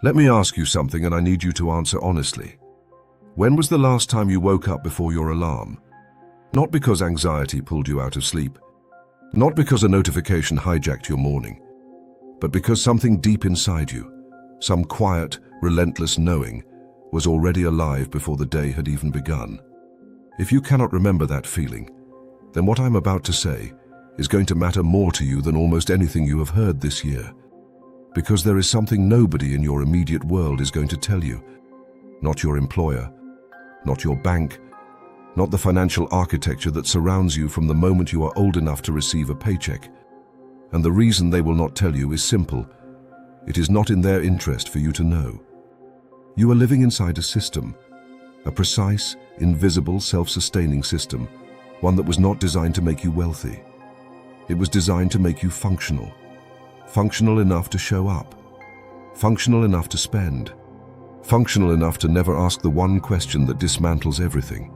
Let me ask you something, and I need you to answer honestly. When was the last time you woke up before your alarm? Not because anxiety pulled you out of sleep, not because a notification hijacked your morning, but because something deep inside you, some quiet, relentless knowing, was already alive before the day had even begun. If you cannot remember that feeling, then what I'm about to say is going to matter more to you than almost anything you have heard this year. Because there is something nobody in your immediate world is going to tell you. Not your employer, not your bank, not the financial architecture that surrounds you from the moment you are old enough to receive a paycheck. And the reason they will not tell you is simple. It is not in their interest for you to know. You are living inside a system, a precise, invisible, self-sustaining system, one that was not designed to make you wealthy. It was designed to make you functional. Functional enough to show up. Functional enough to spend. Functional enough to never ask the one question that dismantles everything.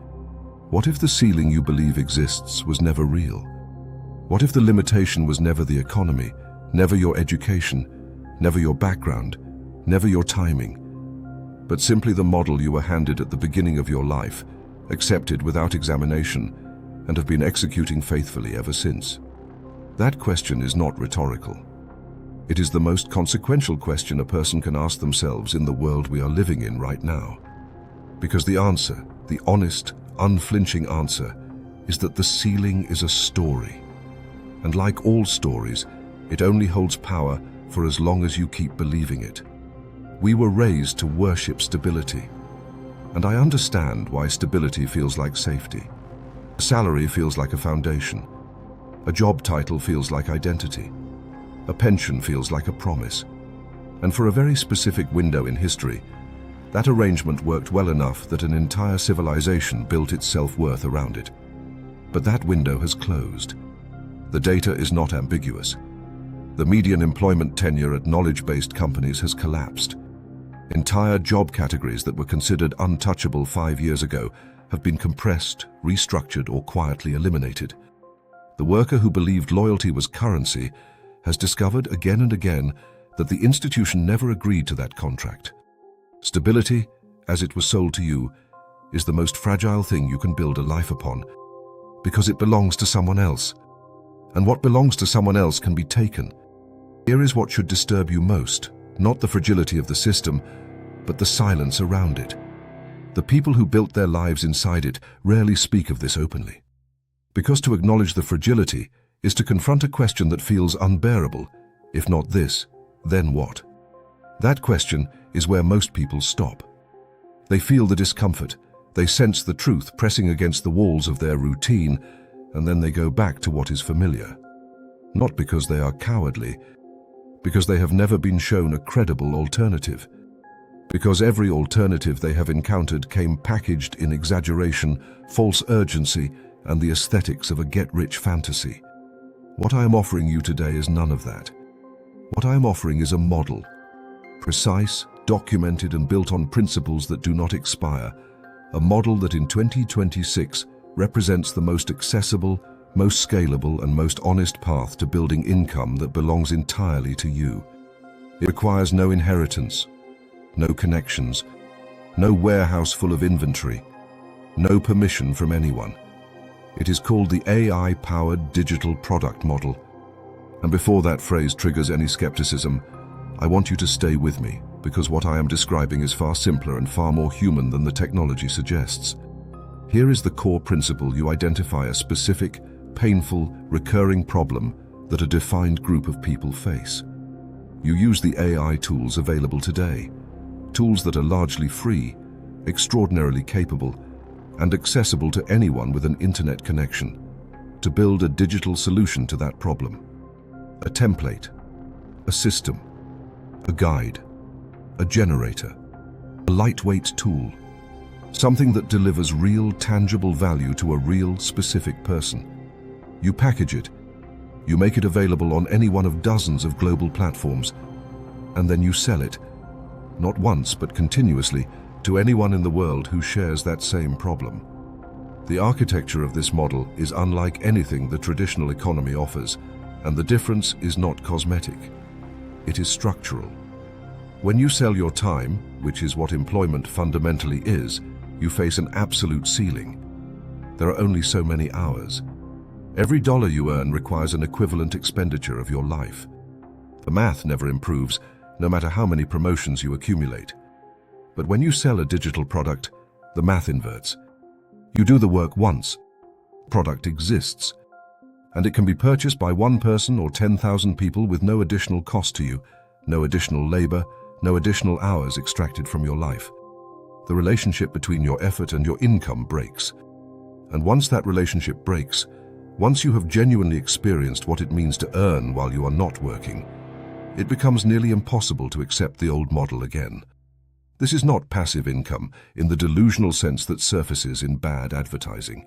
What if the ceiling you believe exists was never real? What if the limitation was never the economy, never your education, never your background, never your timing, but simply the model you were handed at the beginning of your life, accepted without examination, and have been executing faithfully ever since? That question is not rhetorical. It is the most consequential question a person can ask themselves in the world we are living in right now. Because the answer, the honest, unflinching answer, is that the ceiling is a story. And like all stories, it only holds power for as long as you keep believing it. We were raised to worship stability. And I understand why stability feels like safety. A salary feels like a foundation. A job title feels like identity. A pension feels like a promise. And for a very specific window in history, that arrangement worked well enough that an entire civilization built its self-worth around it. But that window has closed. The data is not ambiguous. The median employment tenure at knowledge-based companies has collapsed. Entire job categories that were considered untouchable 5 years ago have been compressed, restructured, or quietly eliminated. The worker who believed loyalty was currency has discovered again and again that the institution never agreed to that contract. Stability, as it was sold to you, is the most fragile thing you can build a life upon, because it belongs to someone else. And what belongs to someone else can be taken. Here is what should disturb you most, not the fragility of the system, but the silence around it. The people who built their lives inside it rarely speak of this openly. Because to acknowledge the fragility is to confront a question that feels unbearable. If not this, then what? That question is where most people stop. They feel the discomfort, they sense the truth pressing against the walls of their routine, and then they go back to what is familiar. Not because they are cowardly, because they have never been shown a credible alternative. Because every alternative they have encountered came packaged in exaggeration, false urgency, and the aesthetics of a get-rich fantasy. What I am offering you today is none of that. What I am offering is a model, precise, documented, and built on principles that do not expire, a model that in 2026 represents the most accessible, most scalable, and most honest path to building income that belongs entirely to you. It requires no inheritance, no connections, no warehouse full of inventory, no permission from anyone. It is called the AI-powered digital product model. And before that phrase triggers any skepticism, I want you to stay with me, because what I am describing is far simpler and far more human than the technology suggests. Here is the core principle: you identify a specific, painful, recurring problem that a defined group of people face. You use the AI tools available today, tools that are largely free, extraordinarily capable, and accessible to anyone with an internet connection, to build a digital solution to that problem. A template, a system, a guide, a generator, a lightweight tool, something that delivers real, tangible value to a real, specific person. You package it, you make it available on any one of dozens of global platforms, and then you sell it, not once but continuously, to anyone in the world who shares that same problem. The architecture of this model is unlike anything the traditional economy offers, and the difference is not cosmetic. It is structural. When you sell your time, which is what employment fundamentally is, you face an absolute ceiling. There are only so many hours. Every dollar you earn requires an equivalent expenditure of your life. The math never improves, no matter how many promotions you accumulate. But when you sell a digital product, the math inverts. You do the work once. Product exists. And it can be purchased by one person or 10,000 people with no additional cost to you, no additional labor, no additional hours extracted from your life. The relationship between your effort and your income breaks. And once that relationship breaks, once you have genuinely experienced what it means to earn while you are not working, it becomes nearly impossible to accept the old model again. This is not passive income in the delusional sense that surfaces in bad advertising.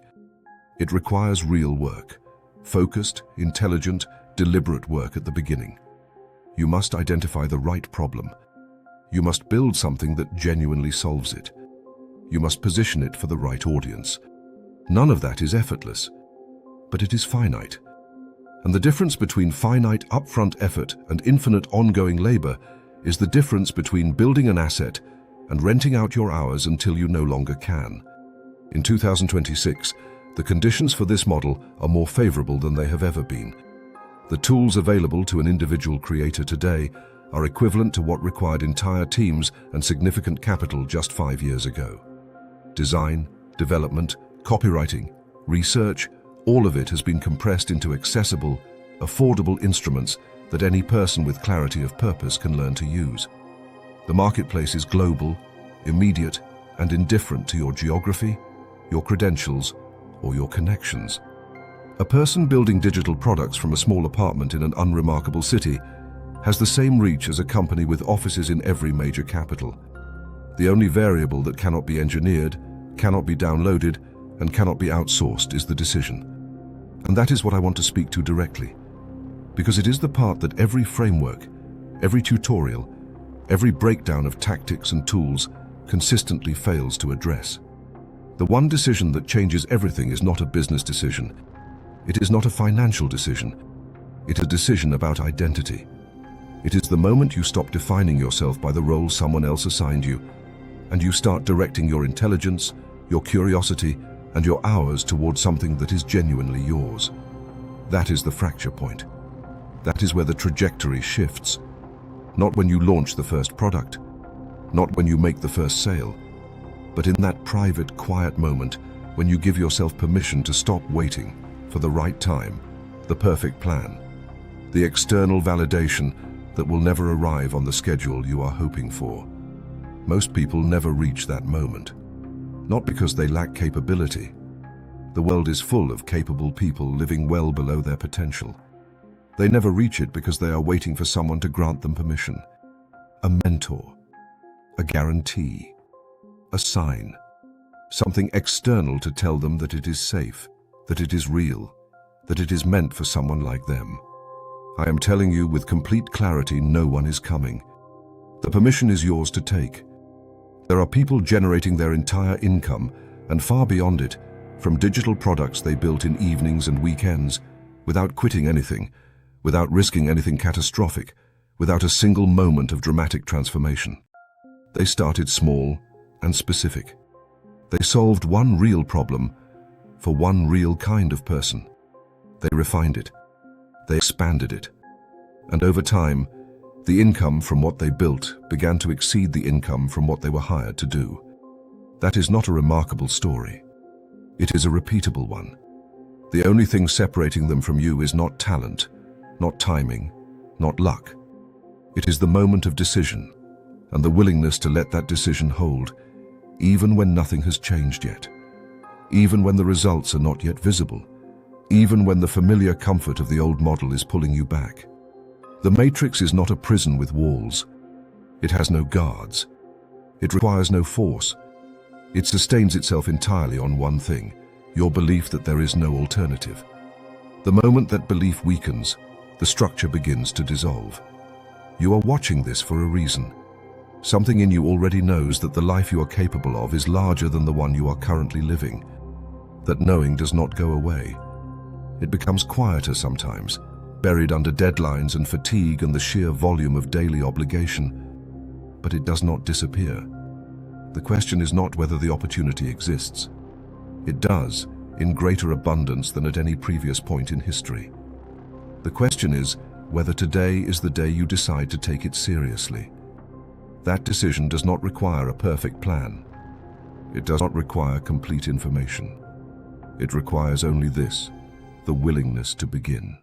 It requires real work, focused, intelligent, deliberate work at the beginning. You must identify the right problem. You must build something that genuinely solves it. You must position it for the right audience. None of that is effortless, but it is finite. And the difference between finite upfront effort and infinite ongoing labor is the difference between building an asset and renting out your hours until you no longer can. In 2026, the conditions for this model are more favorable than they have ever been. The tools available to an individual creator today are equivalent to what required entire teams and significant capital just 5 years ago. Design, development, copywriting, research, all of it has been compressed into accessible, affordable instruments that any person with clarity of purpose can learn to use. The marketplace is global, immediate, and indifferent to your geography, your credentials, or your connections. A person building digital products from a small apartment in an unremarkable city has the same reach as a company with offices in every major capital. The only variable that cannot be engineered, cannot be downloaded, and cannot be outsourced is the decision. And that is what I want to speak to directly, because it is the part that every framework, every tutorial, every breakdown of tactics and tools consistently fails to address. The one decision that changes everything is not a business decision. It is not a financial decision. It is a decision about identity. It is the moment you stop defining yourself by the role someone else assigned you, and you start directing your intelligence, your curiosity, and your hours towards something that is genuinely yours. That is the fracture point. That is where the trajectory shifts. Not when you launch the first product, not when you make the first sale, but in that private, quiet moment when you give yourself permission to stop waiting for the right time, the perfect plan, the external validation that will never arrive on the schedule you are hoping for. Most people never reach that moment, not because they lack capability. The world is full of capable people living well below their potential. They never reach it because they are waiting for someone to grant them permission. A mentor, a guarantee, a sign, something external to tell them that it is safe, that it is real, that it is meant for someone like them. I am telling you with complete clarity, no one is coming. The permission is yours to take. There are people generating their entire income, and far beyond it, from digital products they built in evenings and weekends, without quitting anything, without risking anything catastrophic, without a single moment of dramatic transformation. They started small and specific. They solved one real problem for one real kind of person. They refined it. They expanded it. And over time, the income from what they built began to exceed the income from what they were hired to do. That is not a remarkable story. It is a repeatable one. The only thing separating them from you is not talent, not timing, not luck. It is the moment of decision and the willingness to let that decision hold, even when nothing has changed yet, even when the results are not yet visible, even when the familiar comfort of the old model is pulling you back. The matrix is not a prison with walls. It has no guards. It requires no force. It sustains itself entirely on one thing: your belief that there is no alternative. The moment that belief weakens, the structure begins to dissolve. You are watching this for a reason. Something in you already knows that the life you are capable of is larger than the one you are currently living. That knowing does not go away. It becomes quieter sometimes, buried under deadlines and fatigue and the sheer volume of daily obligation. but it does not disappear. The question is not whether the opportunity exists. It does, in greater abundance than at any previous point in history. The question is whether today is the day you decide to take it seriously. That decision does not require a perfect plan. It does not require complete information. It requires only this: the willingness to begin.